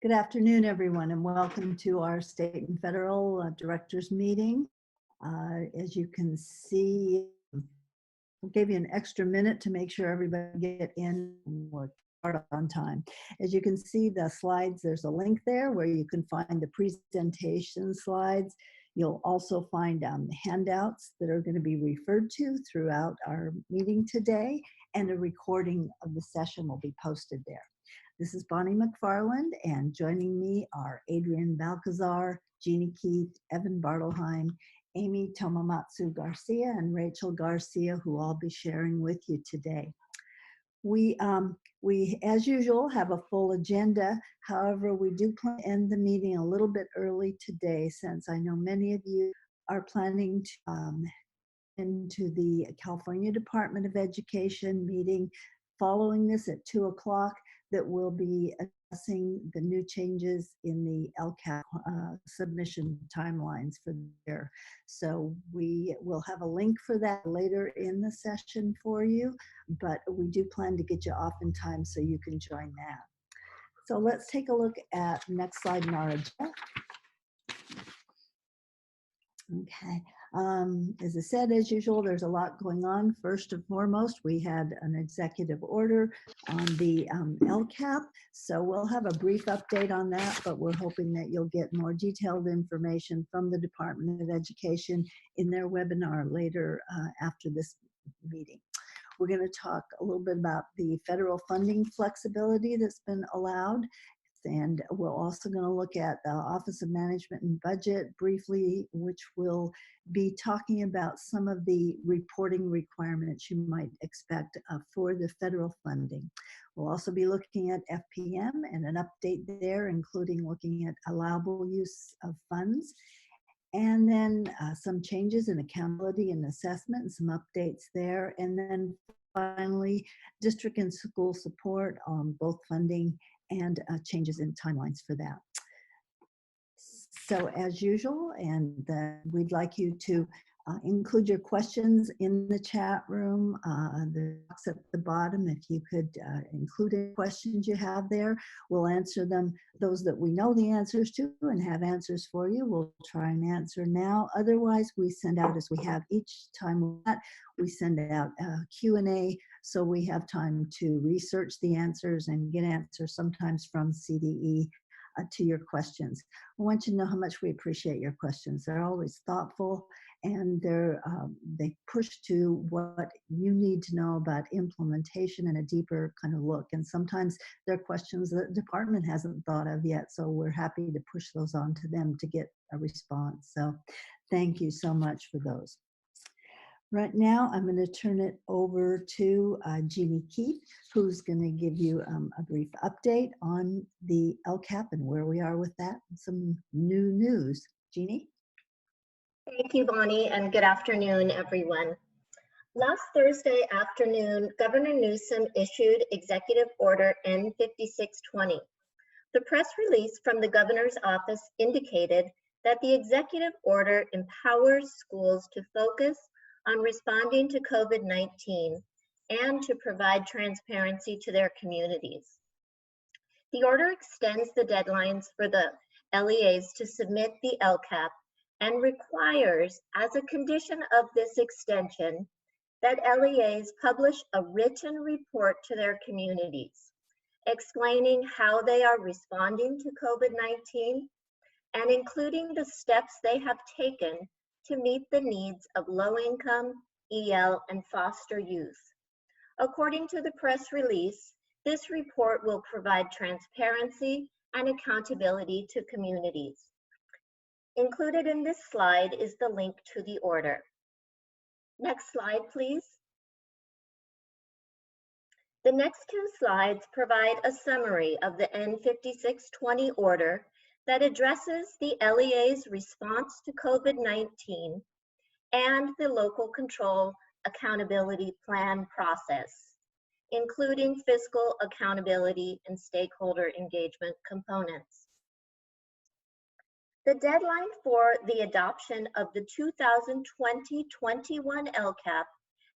Good afternoon, everyone, and welcome to our state and federal directors meeting. As you can see, we'll give you an extra minute to make sure everybody get in or start on time. As you can see the slides, there's a link there where you can find the presentation slides. You'll also find handouts that are going to be referred to throughout our meeting today, and a recording of the session will be posted there. This is Bonnie McFarland, and joining me are Adrian Balcazar, Jeannie Keith, Evan Bartelheim, Amy Tomomatsu Garcia, and Rachel Garcia, who I'll be sharing with you today. We, as usual, have a full agenda. However, we do plan to end the meeting a little bit early today, since I know many of you are planning to into the California Department of Education meeting following this at 2 o'clock that will be addressing the new changes in the LCAP submission timelines for the year. So we will have a link for that later in the session for you, but we do plan to get you off in time so you can join that. So let's take a look at next slide in our agenda. Okay. As I said, as usual, there's a lot going on. First and foremost, we had an executive order on the LCAP. So we'll have a brief update on that, but we're hoping that you'll get more detailed information from the Department of Education in their webinar later after this meeting. We're going to talk a little bit about the federal funding flexibility that's been allowed. And we're also going to look at the Office of Management and Budget briefly, which will be talking about some of the reporting requirements you might expect for the federal funding. We'll also be looking at FPM and an update there, including looking at allowable use of funds. And then some changes in accountability and assessment and some updates there. And then finally, district and school support on both funding and changes in timelines for that. So as usual, and we'd like you to include your questions in the chat room, the box at the bottom. If you could include any questions you have there, we'll answer them. Those that we know the answers to and have answers for you, we'll try and answer now. Otherwise, we send out, as we have each time we send out a Q&A, so we have time to research the answers and get answers sometimes from CDE to your questions. I want you to know how much we appreciate your questions. They're always thoughtful, and they push to what you need to know about implementation and a deeper kind of look. And sometimes they're questions that the department hasn't thought of yet, so we're happy to push those on to them to get a response. So thank you so much for those. Right now, I'm going to turn it over to Jeannie Keith, who's going to give you a brief update on the LCAP and where we are with that, and some new news. Jeannie? Thank you, Bonnie, and good afternoon, everyone. Last Thursday afternoon, Governor Newsom issued Executive Order N5620. The press release from the governor's office indicated that the executive order empowers schools to focus on responding to COVID-19 and to provide transparency to their communities. The order extends the deadlines for the LEAs to submit the LCAP and requires, as a condition of this extension, that LEAs publish a written report to their communities, explaining how they are responding to COVID-19 and including the steps they have taken to meet the needs of low-income, EL, and foster youth. According to the press release, this report will provide transparency and accountability to communities. Included in this slide is the link to the order. Next slide, please. The next two slides provide a summary of the N5620 order that addresses the LEA's response to COVID-19 and the local control accountability plan process, including fiscal accountability and stakeholder engagement components. The deadline for the adoption of the 2020-21 LCAP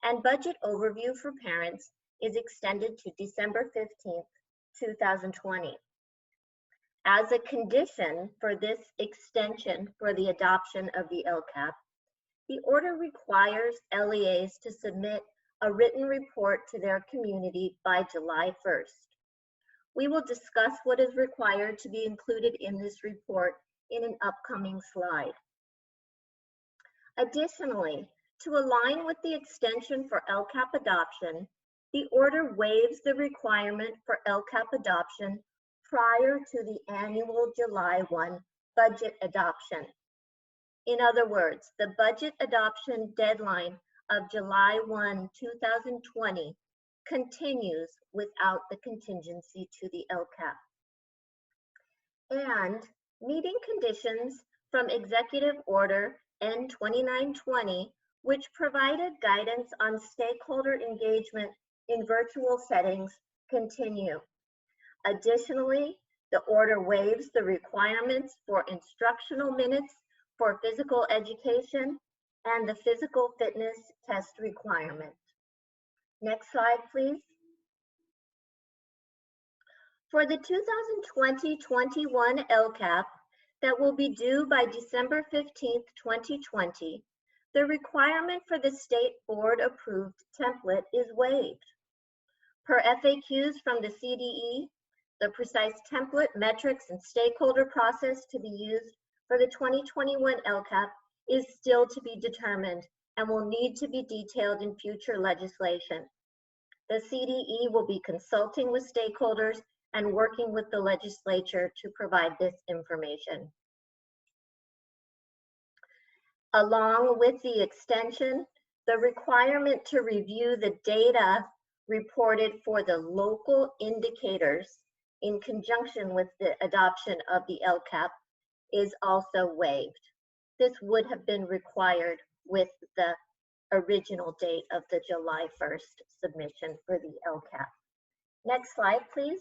and budget overview for parents is extended to December 15th, 2020. As a condition for this extension for the adoption of the LCAP, the order requires LEAs to submit a written report to their community by July 1st. We will discuss what is required to be included in this report in an upcoming slide. Additionally, to align with the extension for LCAP adoption, the order waives the requirement for LCAP adoption prior to the annual July 1 budget adoption. In other words, the budget adoption deadline of July 1, 2020 continues without the contingency to the LCAP. And meeting conditions from Executive Order N2920, which provided guidance on stakeholder engagement in virtual settings, continue. Additionally, the order waives the requirements for instructional minutes for physical education and the physical fitness test requirement. Next slide, please. For the 2020-21 LCAP that will be due by December 15th, 2020, the requirement for the state board approved template is waived. Per FAQs from the CDE, the precise template, metrics, and stakeholder process to be used for the 2021 LCAP is still to be determined and will need to be detailed in future legislation. The CDE will be consulting with stakeholders and working with the legislature to provide this information. Along with the extension, the requirement to review the data reported for the local indicators in conjunction with the adoption of the LCAP is also waived. This would have been required with the original date of the July 1st submission for the LCAP. Next slide, please.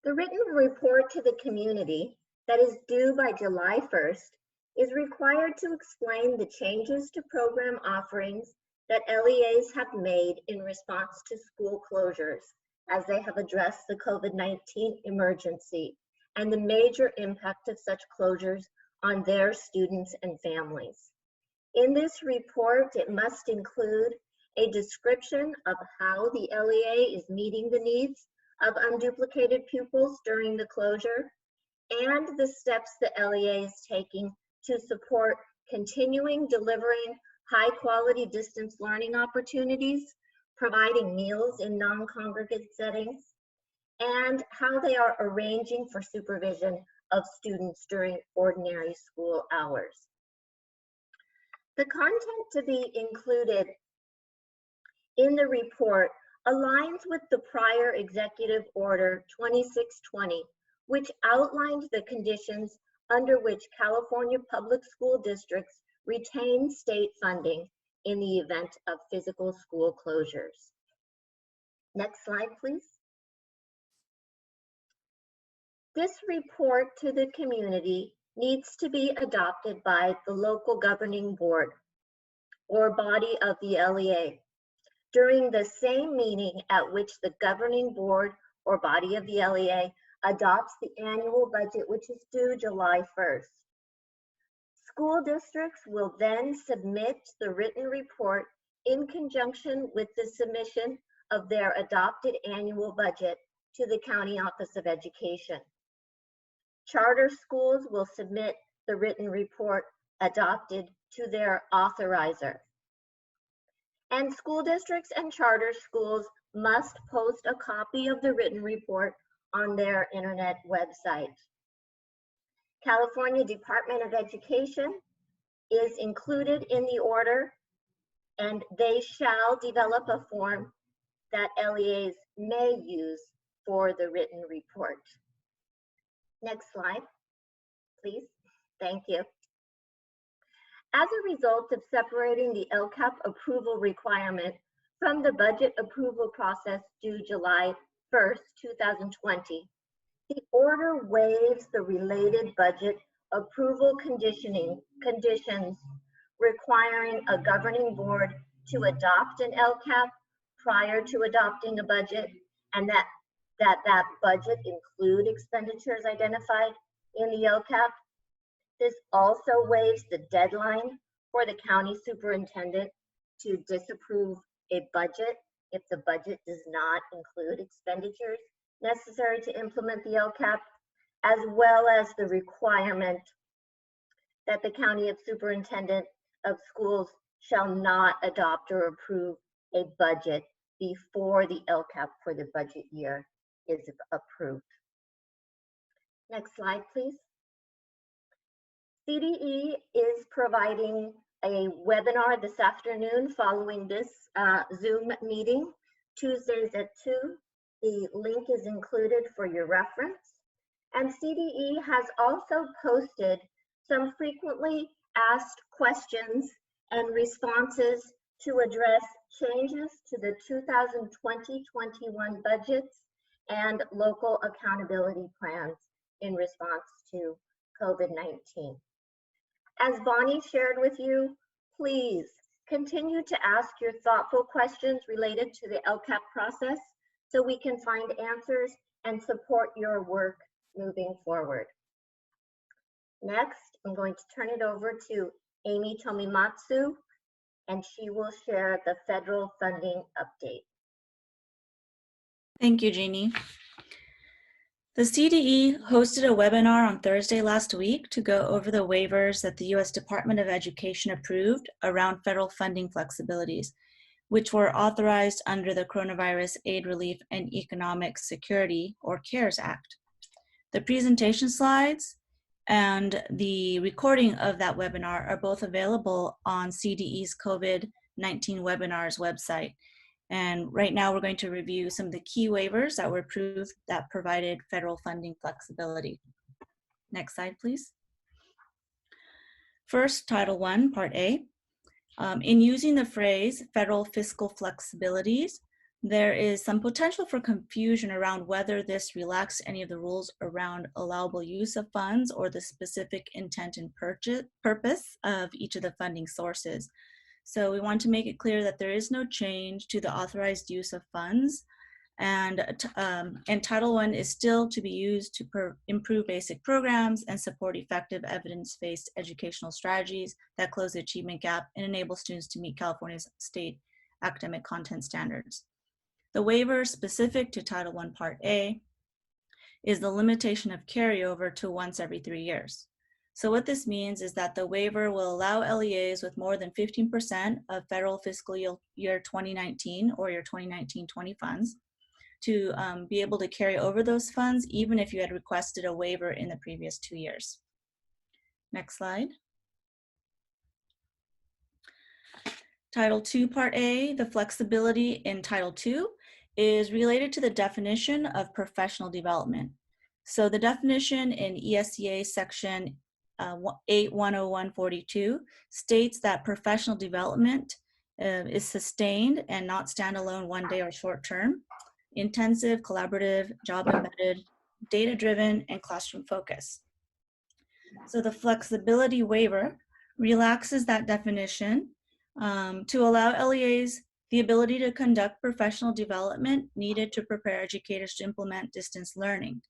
The written report to the community that is due by July 1st is required to explain the changes to program offerings that LEAs have made in response to school closures as they have addressed the COVID-19 emergency and the major impact of such closures on their students and families. In this report, it must include a description of how the LEA is meeting the needs of unduplicated pupils during the closure and the steps the LEA is taking to support continuing delivering high-quality distance learning opportunities, providing meals in non-congregate settings, and how they are arranging for supervision of students during ordinary school hours. The content to be included in the report aligns with the prior Executive Order 2620, which outlined the conditions under which California public school districts retain state funding in the event of physical school closures. Next slide, please. This report to the community needs to be adopted by the local governing board or body of the LEA during the same meeting at which the governing board or body of the LEA adopts the annual budget, which is due July 1st. School districts will then submit the written report in conjunction with the submission of their adopted annual budget to the County Office of Education. Charter schools will submit the written report adopted to their authorizer. And school districts and charter schools must post a copy of the written report on their internet website. California Department of Education is included in the order, and they shall develop a form that LEAs may use for the written report. Next slide, please. Thank you. As a result of separating the LCAP approval requirement from the budget approval process due July 1st, 2020, the order waives the related budget approval conditions requiring a governing board to adopt an LCAP prior to adopting a budget, and that that budget include expenditures identified in the LCAP. This also waives the deadline for the county superintendent to disapprove a budget if the budget does not include expenditures necessary to implement the LCAP, as well as the requirement that the county superintendent of schools shall not adopt or approve a budget before the LCAP for the budget year is approved. Next slide, please. CDE is providing a webinar this afternoon following this Zoom meeting, Tuesdays at 2. The link is included for your reference. And CDE has also posted some frequently asked questions and responses to address changes to the 2020-21 budgets and local accountability plans in response to COVID-19. As Bonnie shared with you, please continue to ask your thoughtful questions related to the LCAP process so we can find answers and support your work moving forward. Next, I'm going to turn it over to Amy Tomimatsu, and she will share the federal funding update. Thank you, Jeannie. The CDE hosted a webinar on Thursday last week to go over the waivers that the U.S. Department of Education approved around federal funding flexibilities, which were authorized under the Coronavirus Aid, Relief, and Economic Security, or CARES Act. The presentation slides and the recording of that webinar are both available on CDE's COVID-19 webinars website. And right now we're going to review some of the key waivers that were approved that provided federal funding flexibility. Next slide, please. First, Title I, Part A. In using the phrase federal fiscal flexibilities, there is some potential for confusion around whether this relaxed any of the rules around allowable use of funds or the specific intent and purpose of each of the funding sources. So we want to make it clear that there is no change to the authorized use of funds, and Title I is still to be used to improve basic programs and support effective evidence-based educational strategies that close the achievement gap and enable students to meet California's state academic content standards. The waiver specific to Title I Part A is the limitation of carryover to once every 3 years. So what this means is that the waiver will allow LEAs with more than 15% of federal fiscal year 2019 or your 2019-20 funds to be able to carry over those funds even if you had requested a waiver in the previous 2 years. Next slide. Title II Part A, the flexibility in Title II is related to the definition of professional development. So the definition in ESEA section 8-101-42 states that professional development is sustained and not standalone one day or short term, intensive, collaborative, job embedded, data driven, and classroom focused. So the flexibility waiver relaxes that definition to allow LEAs the ability to conduct professional development needed to prepare educators to implement distance learning.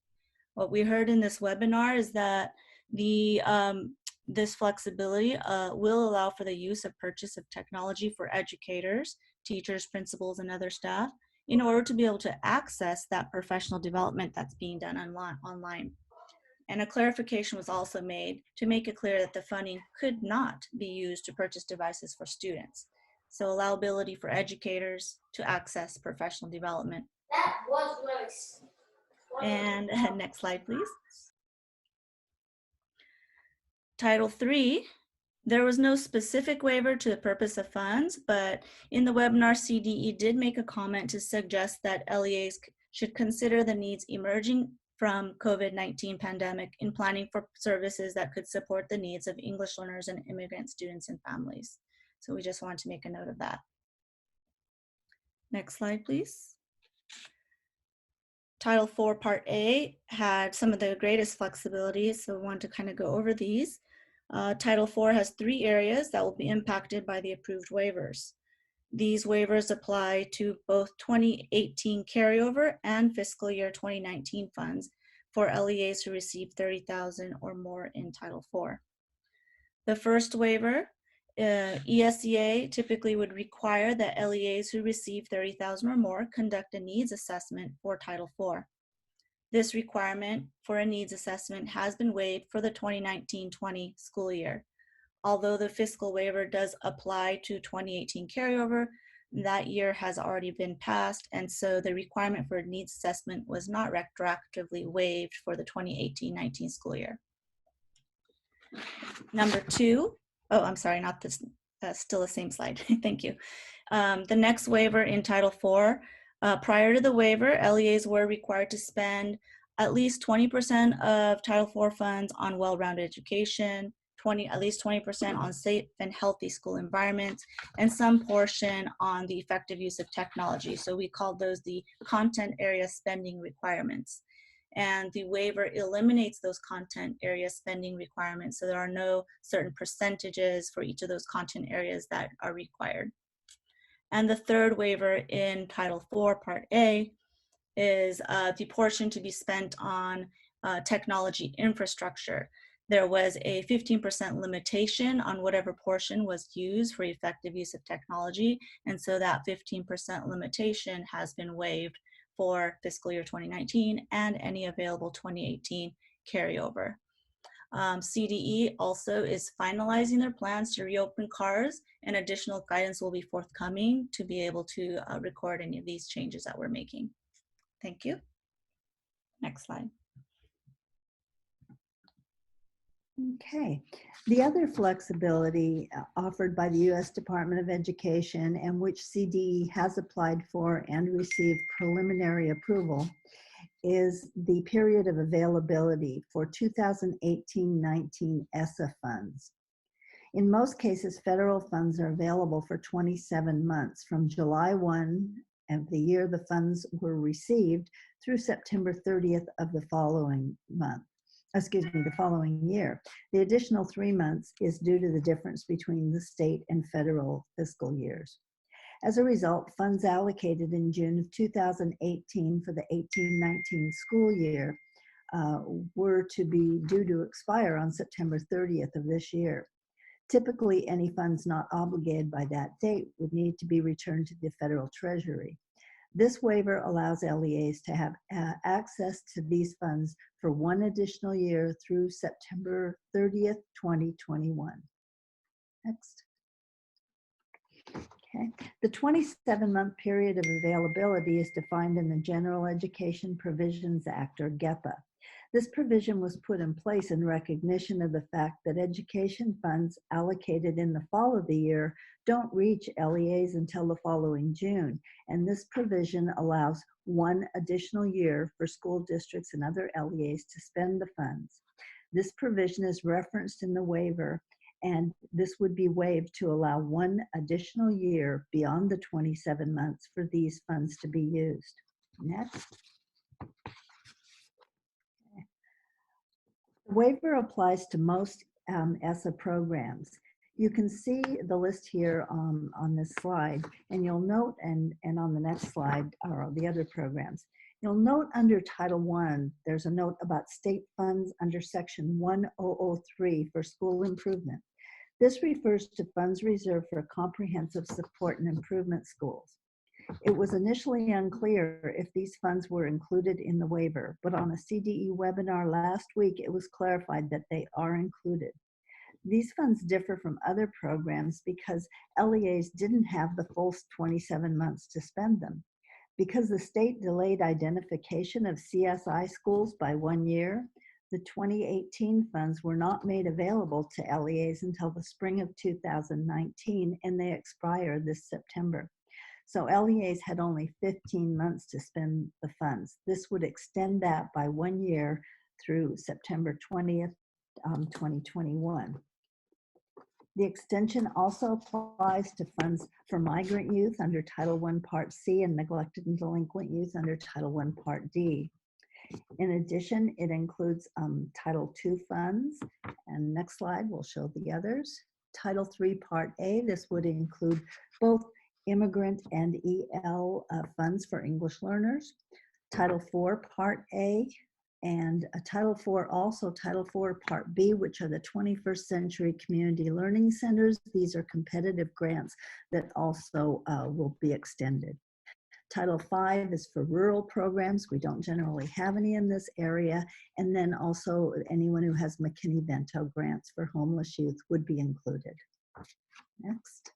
What we heard in this webinar is that this flexibility will allow for the use of purchase of technology for educators, teachers, principals, and other staff in order to be able to access that professional development that's being done online. And a clarification was also made to make it clear that the funding could not be used to purchase devices for students. So allowability for educators to access professional development. That was nice. And next slide, please. Title III, there was no specific waiver to the purpose of funds, but in the webinar, CDE did make a comment to suggest that LEAs should consider the needs emerging from COVID-19 pandemic in planning for services that could support the needs of English learners and immigrant students and families. So we just wanted to make a note of that. Next slide, please. Title IV Part A had some of the greatest flexibility, so we want to kind of go over these. Title IV has 3 areas that will be impacted by the approved waivers. These waivers apply to both 2018 carryover and fiscal year 2019 funds for LEAs who receive $30,000 or more in Title IV. The first waiver, ESEA typically would require that LEAs who receive $30,000 or more conduct a needs assessment for Title IV. This requirement for a needs assessment has been waived for the 2019-20 school year. Although the fiscal waiver does apply to 2018 carryover, that year has already been passed, and so the requirement for a needs assessment was not retroactively waived for the 2018-19 school year. Number two, oh, I'm sorry, not this, still the same slide, thank you. The next waiver in Title IV, prior to the waiver, LEAs were required to spend at least 20% of Title IV funds on well-rounded education, at least 20% on safe and healthy school environments, and some portion on the effective use of technology. So we call those the content area spending requirements. And the waiver eliminates those content area spending requirements, so there are no certain percentages for each of those content areas that are required. And the third waiver in Title IV, Part A, is the portion to be spent on technology infrastructure. There was a 15% limitation on whatever portion was used for effective use of technology, and so that 15% limitation has been waived for fiscal year 2019 and any available 2018 carryover. CDE also is finalizing their plans to reopen CARS, and additional guidance will be forthcoming to be able to record any of these changes that we're making. Thank you. Next slide. Okay. The other flexibility offered by the U.S. Department of Education, and which CDE has applied for and received preliminary approval, is the period of availability for 2018-19 ESSA funds. In most cases, federal funds are available for 27 months from July 1 of the year the funds were received through September 30th of the following month. The following year. The additional 3 months is due to the difference between the state and federal fiscal years. As a result, funds allocated in June of 2018 for the 18-19 school year were to be due to expire on September 30th of this year. Typically, any funds not obligated by that date would need to be returned to the federal treasury. This waiver allows LEAs to have access to these funds for 1 additional year through September 30th, 2021. Next. Okay. The 27-month period of availability is defined in the General Education Provisions Act, or GEPA. This provision was put in place in recognition of the fact that education funds allocated in the fall of the year don't reach LEAs until the following June, and this provision allows 1 additional year for school districts and other LEAs to spend the funds. This provision is referenced in the waiver, and this would be waived to allow 1 additional year beyond the 27 months for these funds to be used. Next. The waiver applies to most ESSA programs. You can see the list here on this slide, and you'll note, and on the next slide are the other programs. You'll note under Title I, there's a note about state funds under Section 1003 for school improvement. This refers to funds reserved for comprehensive support and improvement schools. It was initially unclear if these funds were included in the waiver, but on a CDE webinar last week, it was clarified that they are included. These funds differ from other programs because LEAs didn't have the full 27 months to spend them. Because the state delayed identification of CSI schools by 1 year, the 2018 funds were not made available to LEAs until the spring of 2019, and they expire this September. So LEAs had only 15 months to spend the funds. This would extend that by 1 year through September 20th, 2021. The extension also applies to funds for migrant youth under Title I Part C and neglected and delinquent youth under Title I Part D. In addition, it includes Title II funds, and next slide will show the others. Title III Part A, this would include both immigrant and EL funds for English learners, Title IV Part A, and Title IV, also Title IV Part B, which are the 21st Century Community Learning Centers. These are competitive grants that also will be extended. Title V is for rural programs. We don't generally have any in this area. And then also anyone who has McKinney-Vento grants for homeless youth would be included. Next.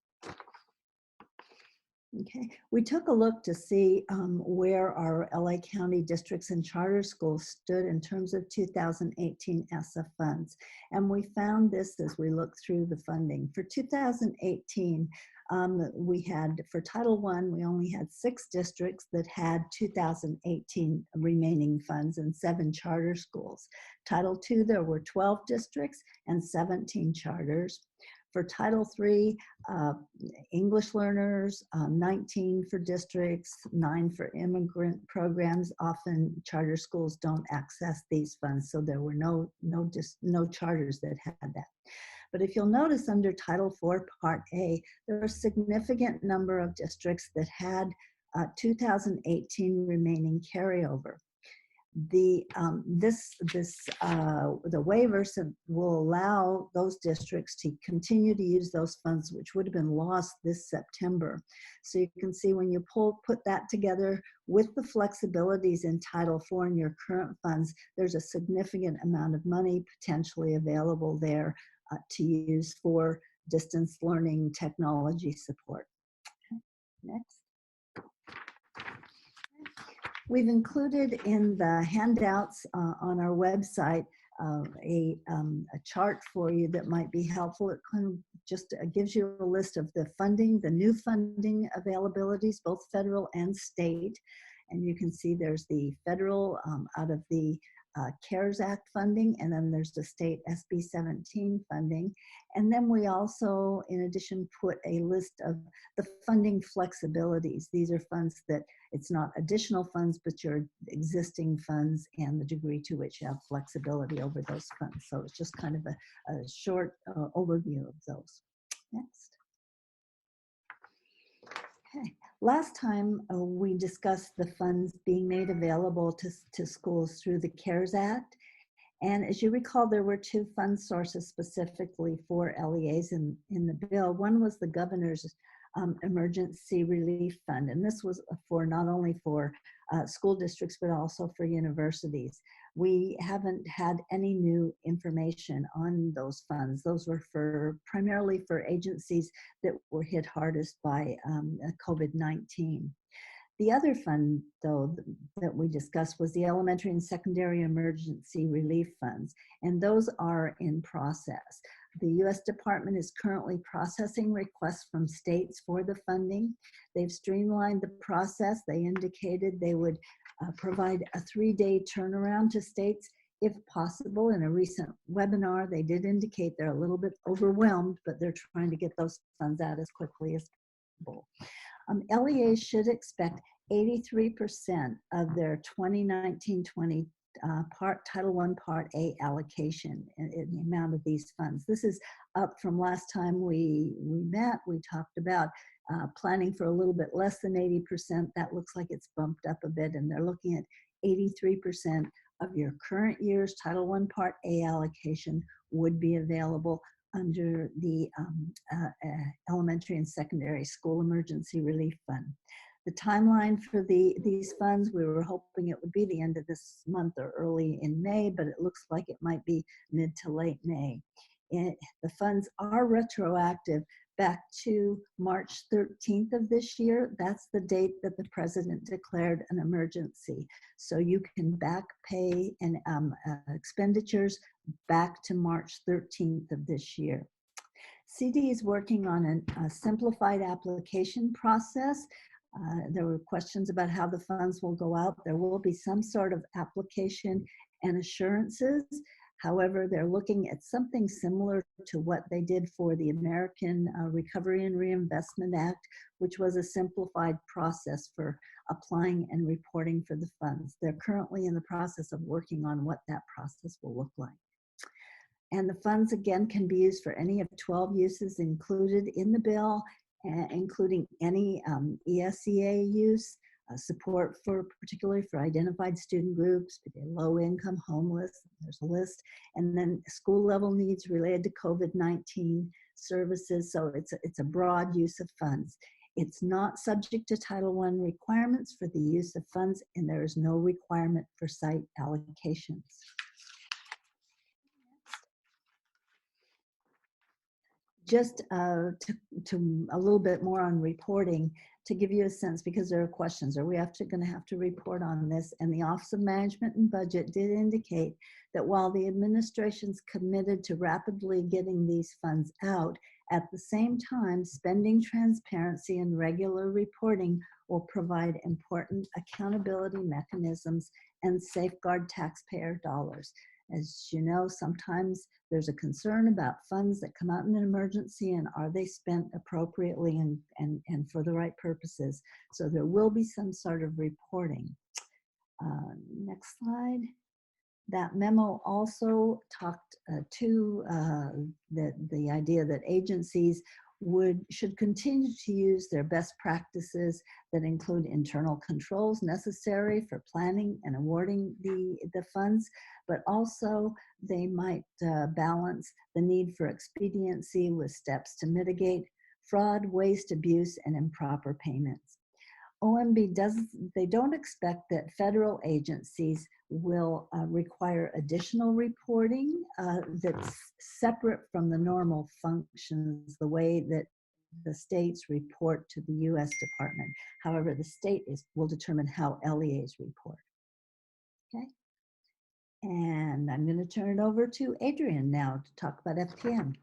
Okay, we took a look to see where our LA County districts and charter schools stood in terms of 2018 ESSA funds. And we found this as we looked through the funding. For 2018, we had, for Title I, we only had 6 districts that had 2018 remaining funds and 7 charter schools. Title II, there were 12 districts and 17 charters. For Title III, English learners, 19 for districts, 9 for immigrant programs. Often charter schools don't access these funds, so there were no charters that had that. But if you'll notice under Title IV Part A, there are a significant number of districts that had 2018 remaining carryover. The waivers will allow those districts to continue to use those funds, which would have been lost this September. So you can see when you put that together with the flexibilities in Title IV and your current funds, there's a significant amount of money potentially available there to use for distance learning technology support. Next. We've included in the handouts on our website a chart for you that might be helpful. It kind of just gives you a list of the funding, the new funding availabilities, both federal and state. And you can see there's the federal out of the CARES Act funding, and then there's the state SB 17 funding. And then we also, in addition, put a list of the funding flexibilities. These are funds that it's not additional funds, but your existing funds and the degree to which you have flexibility over those funds. So it's just kind of a short overview of those. Next. Okay. Last time we discussed the funds being made available to schools through the CARES Act. And as you recall, there were 2 fund sources specifically for LEAs in the bill. One was the governor's emergency relief fund. And this was for not only for school districts, but also for universities. We haven't had any new information on those funds. Those were primarily for agencies that were hit hardest by COVID-19. The other fund, though, that we discussed was the elementary and secondary emergency relief funds, and those are in process. The U.S. Department is currently processing requests from states for the funding. They've streamlined the process. They indicated they would provide a 3-day turnaround to states if possible. In a recent webinar, they did indicate they're a little bit overwhelmed, but they're trying to get those funds out as quickly as possible. LEAs should expect 83% of their 2019-20 Title I Part A allocation in the amount of these funds. This is up from last time we met. We talked about planning for a little bit less than 80%. That looks like it's bumped up a bit, and they're looking at 83% of your current year's Title I Part A allocation would be available under the Elementary and Secondary School Emergency Relief Fund. The timeline for these funds, we were hoping it would be the end of this month or early in May, but it looks like it might be mid to late May. The funds are retroactive back to March 13th of this year. That's the date that the president declared an emergency. So you can back pay and expenditures back to March 13th of this year. CDE is working on a simplified application process. There were questions about how the funds will go out. There will be some sort of application and assurances. However, they're looking at something similar to what they did for the American Recovery and Reinvestment Act, which was a simplified process for applying and reporting for the funds. They're currently in the process of working on what that process will look like. And the funds, again, can be used for any of 12 uses included in the bill. including any ESEA use, support for particularly for identified student groups, low income, homeless, there's a list, and then school level needs related to COVID-19 services. So it's a broad use of funds. It's not subject to Title I requirements for the use of funds, and there is no requirement for site allocations. Just to a little bit more on reporting, to give you a sense, because there are questions, are we going to have to report on this? And the Office of Management and Budget did indicate that while the administration's committed to rapidly getting these funds out, at the same time, spending transparency and regular reporting will provide important accountability mechanisms and safeguard taxpayer dollars. As you know, sometimes there's a concern about funds that come out in an emergency and are they spent appropriately and for the right purposes. So there will be some sort of reporting. Next slide. That memo also talked to the idea that agencies should continue to use their best practices that include internal controls necessary for planning and awarding the funds, but also they might balance the need for expediency with steps to mitigate fraud, waste, abuse, and improper payments. OMB they don't expect that federal agencies will require additional reporting that's separate from the normal functions, the way that the states report to the U.S. Department. However, the state will determine how LEAs report. Okay. And I'm going to turn it over to Adrienne now to talk about FPM.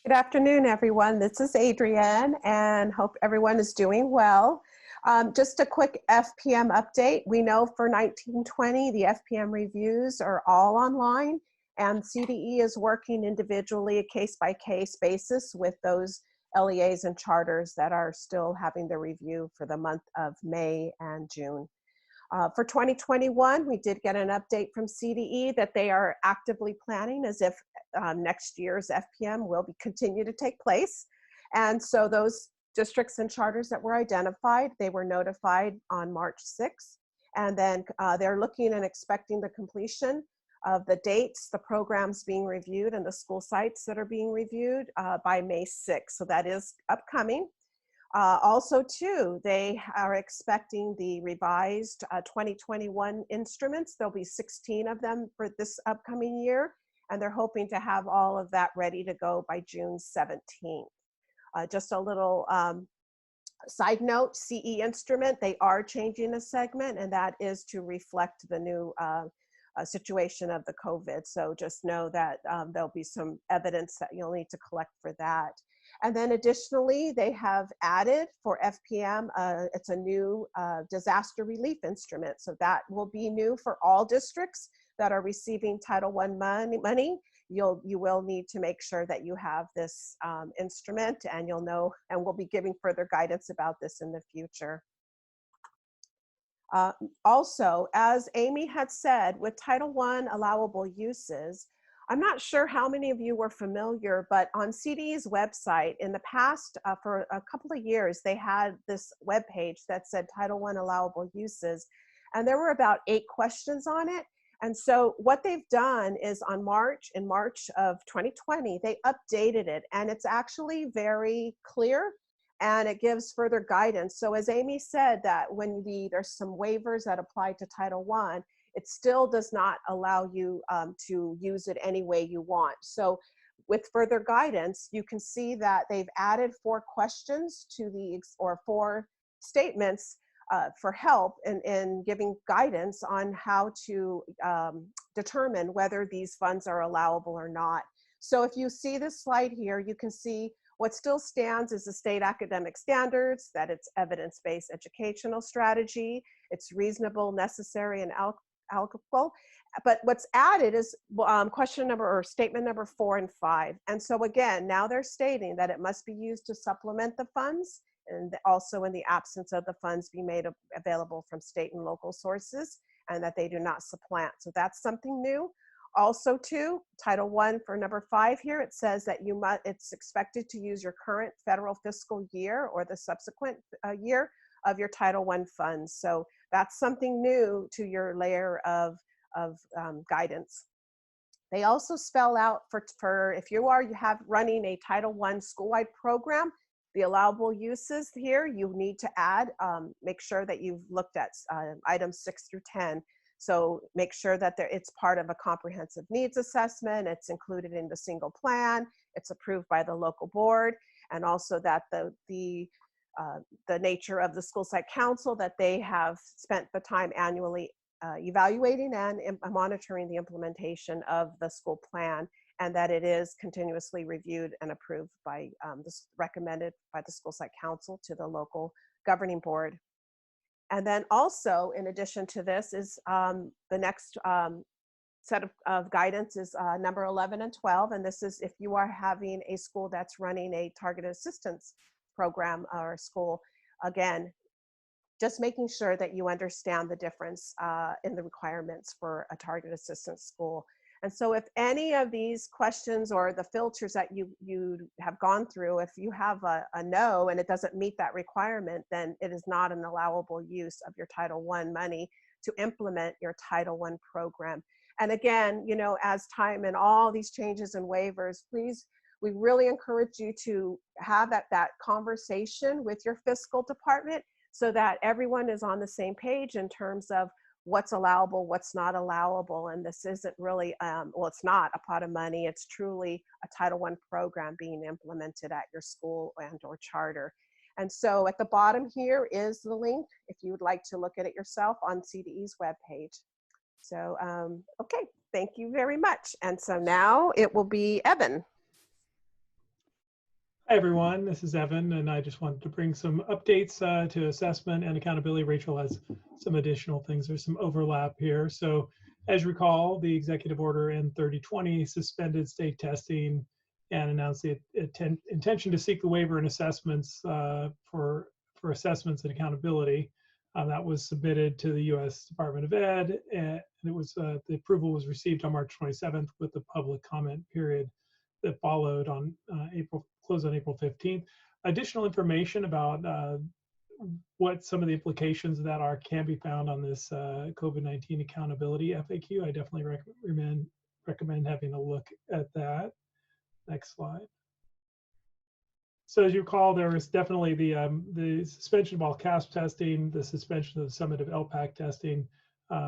Good afternoon, everyone. This is Adrienne, and hope everyone is doing well. Just a quick FPM update. We know for 1920, the FPM reviews are all online, and CDE is working individually, a case-by-case basis with those LEAs and charters that are still having the review for the month of May and June. For 2021, we did get an update from CDE that they are actively planning as if next year's FPM will continue to take place. And so those districts and charters that were identified, they were notified on March 6th. And then they're looking and expecting the completion of the dates, the programs being reviewed, and the school sites that are being reviewed by May 6th. So that is upcoming. Also, too, they are expecting the revised 2021 instruments. There'll be 16 of them for this upcoming year, and they're hoping to have all of that ready to go by June 17th. Just a little side note, CE instrument, they are changing a segment, and that is to reflect the new situation of the COVID. So just know that there'll be some evidence that you'll need to collect for that. And then additionally, they have added for FPM, it's a new disaster relief instrument. So that will be new for all districts that are receiving Title I money. You will need to make sure that you have this instrument, and you'll know, and we'll be giving further guidance about this in the future. Also, as Amy had said, with Title I allowable uses, I'm not sure how many of you were familiar, but on CDE's website in the past, for a couple of years, they had this webpage that said Title I allowable uses, and there were about 8 questions on it. And so what they've done is in March of 2020, they updated it, and it's actually very clear, and it gives further guidance. So as Amy said, that when there's some waivers that apply to Title I, it still does not allow you to use it any way you want. So with further guidance, you can see that they've added 4 questions to or 4 statements for help in giving guidance on how to determine whether these funds are allowable or not. So if you see this slide here, you can see what still stands is the state academic standards, that it's evidence-based educational strategy, it's reasonable, necessary, and allowable. But what's added is statement number 4 and 5. And so again, now they're stating that it must be used to supplement the funds, and also in the absence of the funds be made available from state and local sources, and that they do not supplant. So that's something new. Also too, Title I for number 5 here, it says that it's expected to use your current federal fiscal year or the subsequent year of your Title I funds. So that's something new to your layer of guidance. They also spell out for if you have running a Title I school-wide program, the allowable uses here, you need to add, make sure that you've looked at items 6 through 10. So make sure that it's part of a comprehensive needs assessment, it's included in the single plan, it's approved by the local board, and also that the nature of the school site council, that they have spent the time annually evaluating and monitoring the implementation of the school plan, and that it is continuously reviewed and approved by, recommended by the school site council to the local governing board. And then also, in addition to this, is the next set of guidance is number 11 and 12. And this is if you are having a school that's running a targeted assistance program or school, again, just making sure that you understand the difference in the requirements for a targeted assistance school. And so if any of these questions or the filters that you have gone through, if you have a no and it doesn't meet that requirement, then it is not an allowable use of your Title I money to implement your Title I program. And again, you know, as time and all these changes and waivers, please, we really encourage you to have that conversation with your fiscal department so that everyone is on the same page in terms of what's allowable, what's not allowable. And this isn't really, well, it's not a pot of money. It's truly a Title I program being implemented at your school and or charter. And so at the bottom here is the link if you would like to look at it yourself on CDE's webpage. So, okay, thank you very much. And so now it will be Evan. Hi everyone, this is Evan, and I just wanted to bring some updates to assessment and accountability. Rachel has some additional things. There's some overlap here. So as you recall, the executive order N3020 suspended state testing and announced the intention to seek the waiver and assessments for assessments and accountability. That was submitted to the U.S. Department of Ed, and it was the approval was received on March 27th with the public comment period that followed on closed on April 15th. Additional information about what some of the implications of that can be found on this COVID-19 accountability FAQ. I definitely recommend having a look at that. Next slide. So as you recall, there was definitely the suspension of all CASP testing, the suspension of the summative LPAC testing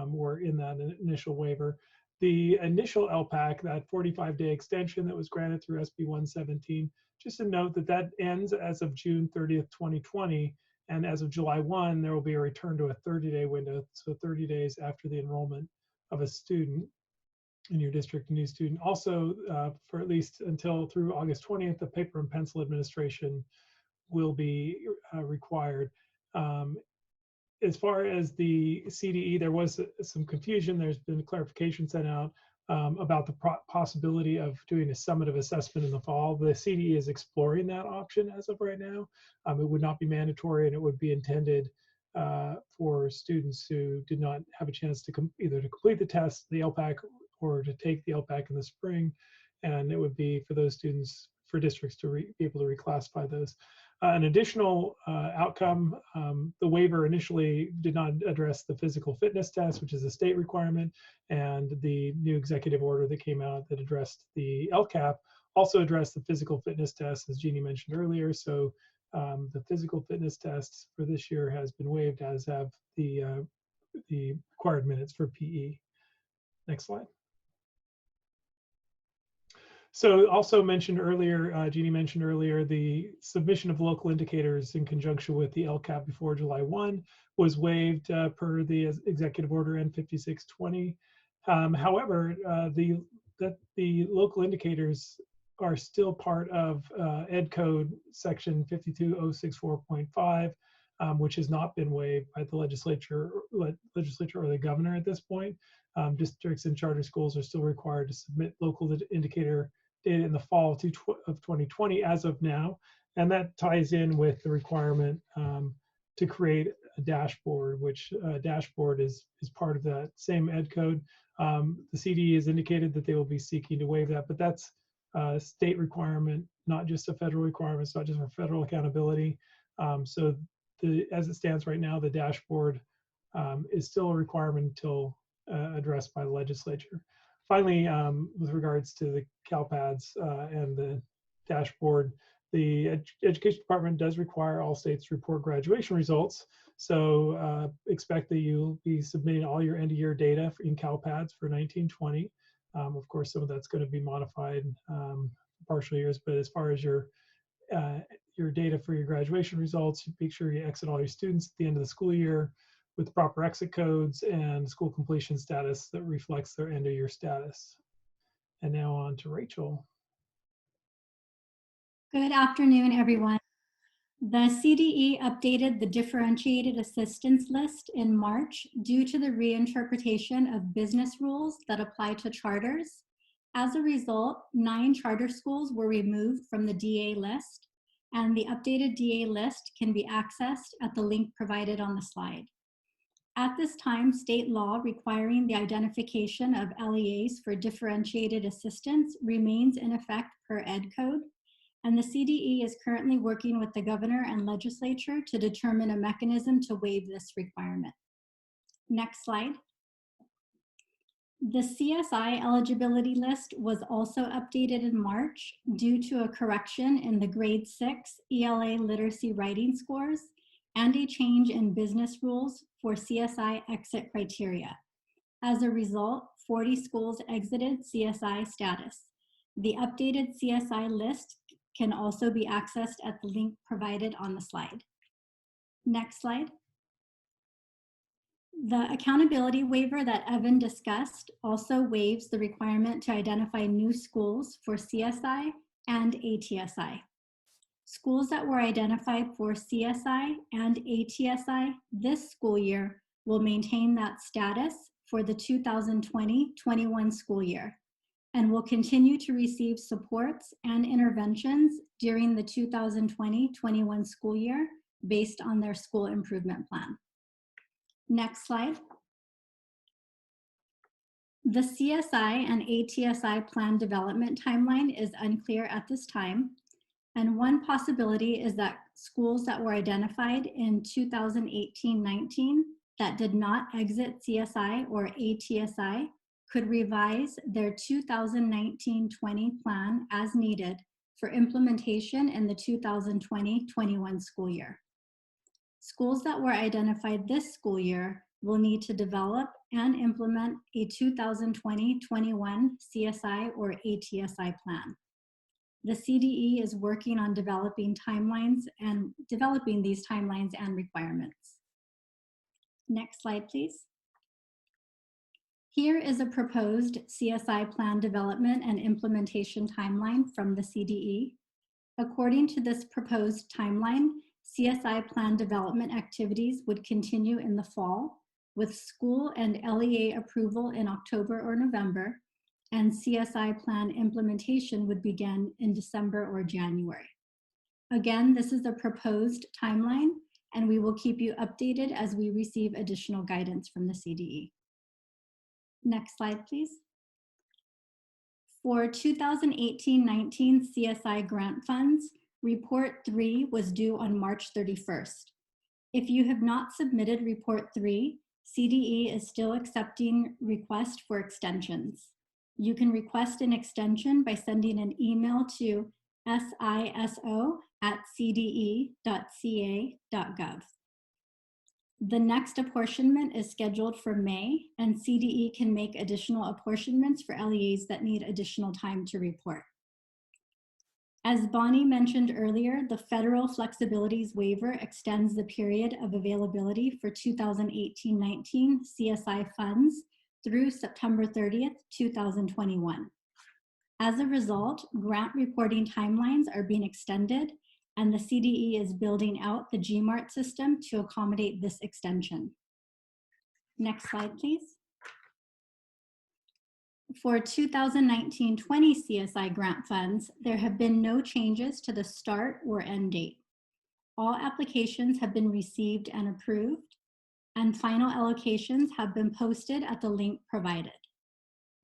were in that initial waiver. The initial LPAC, that 45-day extension that was granted through SB 117, just to note that that ends as of June 30th, 2020, and as of July 1, there will be a return to a 30-day window, so 30 days after the enrollment of a student in your district, a new student. Also, for at least until through August 20th, the paper and pencil administration will be required. As far as the CDE, there was some confusion. There's been clarification sent out about the possibility of doing a summative assessment in the fall. The CDE is exploring that option as of right now. It would not be mandatory, and it would be intended for students who did not have a chance to either to complete the test, the LPAC, or to take the LPAC in the spring. And it would be for those students, for districts to be able to reclassify those. An additional outcome, the waiver initially did not address the physical fitness test, which is a state requirement, and the new executive order that came out that addressed the LCAP also addressed the physical fitness test, as Jeannie mentioned earlier. So the physical fitness test for this year has been waived, as have the required minutes for PE. Next slide. So also mentioned earlier, Jeannie mentioned earlier, the submission of local indicators in conjunction with the LCAP before July 1 was waived per the executive order N5620. However, the local indicators are still part of Ed Code section 52064.5, which has not been waived by the legislature or the governor at this point. Districts and charter schools are still required to submit local indicator data in the fall of 2020 as of now, and that ties in with the requirement to create a dashboard, which dashboard is part of that same ed code. The CDE has indicated that they will be seeking to waive that, but that's a state requirement, not just a federal requirement. It's not just for federal accountability. So as it stands right now, the dashboard is still a requirement until addressed by the legislature. Finally, with regards to the CALPADS and the dashboard, the Education Department does require all states to report graduation results. So expect that you'll be submitting all your end-of-year data in CALPADS for 1920. Of course, some of that's going to be modified partial years, but as far as your data for your graduation results, make sure you exit all your students at the end of the school year with proper exit codes and school completion status that reflects their end-of-year status. And now on to Rachel. Good afternoon, everyone. The CDE updated the differentiated assistance list in March due to the reinterpretation of business rules that apply to charters. As a result, 9 charter schools were removed from the DA list, and the updated DA list can be accessed at the link provided on the slide. At this time, state law requiring the identification of LEAs for differentiated assistance remains in effect per Ed Code, and the CDE is currently working with the governor and legislature to determine a mechanism to waive this requirement. Next slide. The CSI eligibility list was also updated in March due to a correction in the grade 6 ELA literacy writing scores and a change in business rules for CSI exit criteria. As a result, 40 schools exited CSI status. The updated CSI list can also be accessed at the link provided on the slide. Next slide. The accountability waiver that Evan discussed also waives the requirement to identify new schools for CSI and ATSI. Schools that were identified for CSI and ATSI this school year will maintain that status for the 2020-21 school year and will continue to receive supports and interventions during the 2020-21 school year based on their school improvement plan. Next slide. The CSI and ATSI plan development timeline is unclear at this time. And one possibility is that schools that were identified in 2018-19 that did not exit CSI or ATSI could revise their 2019-20 plan as needed for implementation in the 2020-21 school year. Schools that were identified this school year will need to develop and implement a 2020-21 CSI or ATSI plan. The CDE is working on developing these timelines and requirements. Next slide, please. Here is a proposed CSI plan development and implementation timeline from the CDE. According to this proposed timeline, CSI plan development activities would continue in the fall with school and LEA approval in October or November, and CSI plan implementation would begin in December or January. Again, this is a proposed timeline, and we will keep you updated as we receive additional guidance from the CDE. Next slide, please. For 2018-19 CSI grant funds, Report 3 was due on March 31st. If you have not submitted Report 3, CDE is still accepting requests for extensions. You can request an extension by sending an email to siso@cde.ca.gov. The next apportionment is scheduled for May, and CDE can make additional apportionments for LEAs that need additional time to report. As Bonnie mentioned earlier, the federal flexibilities waiver extends the period of availability for 2018-19 CSI funds through September 30th, 2021. As a result, grant reporting timelines are being extended, and the CDE is building out the GMART system to accommodate this extension. Next slide, please. For 2019-20 CSI grant funds, there have been no changes to the start or end date. All applications have been received and approved, and final allocations have been posted at the link provided.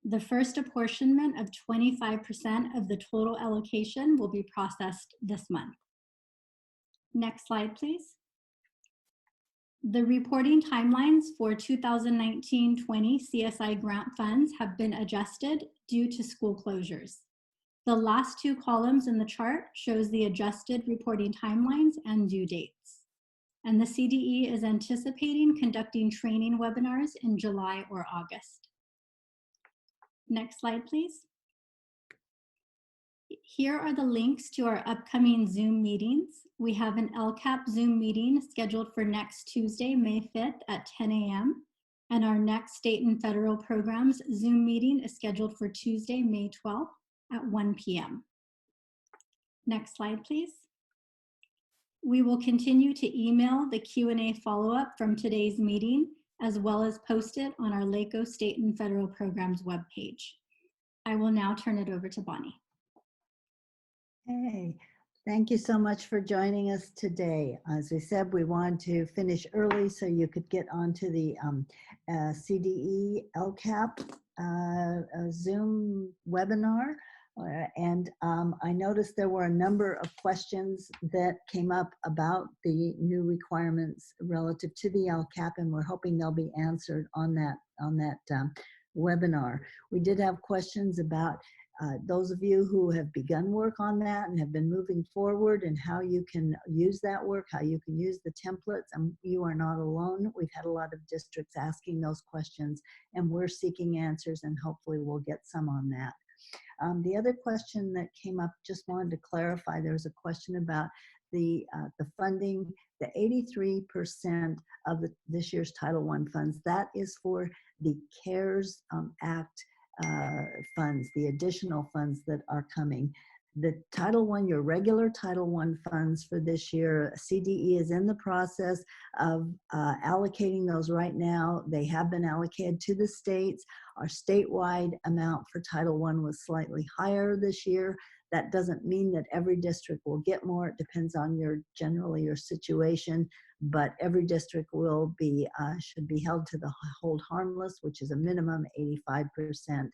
The first apportionment of 25% of the total allocation will be processed this month. Next slide, please. The reporting timelines for 2019-20 CSI grant funds have been adjusted due to school closures. The last two columns in the chart shows the adjusted reporting timelines and due dates. And the CDE is anticipating conducting training webinars in July or August. Next slide, please. Here are the links to our upcoming Zoom meetings. We have an LCAP Zoom meeting scheduled for next Tuesday, May 5th at 10 a.m. And our next state and federal programs Zoom meeting is scheduled for Tuesday, May 12th at 1 p.m. Next slide, please. We will continue to email the Q&A follow-up from today's meeting, as well as post it on our LACOE State and Federal Programs webpage. I will now turn it over to Bonnie. Hey, thank you so much for joining us today. As we said, we wanted to finish early so you could get onto the CDE LCAP Zoom webinar. I noticed there were a number of questions that came up about the new requirements relative to the LCAP, and we're hoping they'll be answered on that webinar. We did have questions about those of you who have begun work on that and have been moving forward, and how you can use that work, how you can use the templates. You are not alone. We've had a lot of districts asking those questions, and we're seeking answers, and hopefully we'll get some on that. The other question that came up, just wanted to clarify, there was a question about the funding. The 83% of this year's Title I funds, that is for the CARES Act funds, the additional funds that are coming. The Title I, your regular Title I funds for this year, CDE is in the process of allocating those right now. They have been allocated to the states. Our statewide amount for Title I was slightly higher this year. That doesn't mean that every district will get more. It depends on generally your situation, but every district will be, should be held to the hold harmless, which is a minimum 85%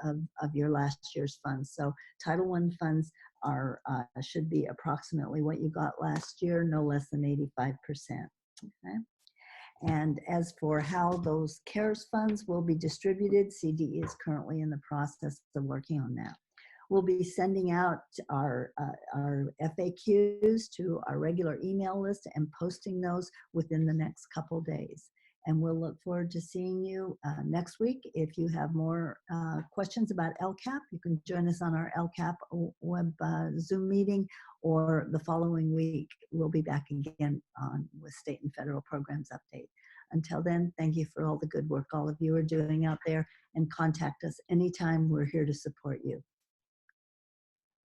of your last year's funds. So Title I funds are, should be approximately what you got last year, no less than 85%, okay? And as for how those CARES funds will be distributed, CDE is currently in the process of working on that. We'll be sending out our FAQs to our regular email list and posting those within the next couple days. And we'll look forward to seeing you next week. If you have more questions about LCAP, you can join us on our LCAP web Zoom meeting, or the following week, we'll be back again with state and federal programs update. Until then, thank you for all the good work all of you are doing out there, and contact us anytime. We're here to support you.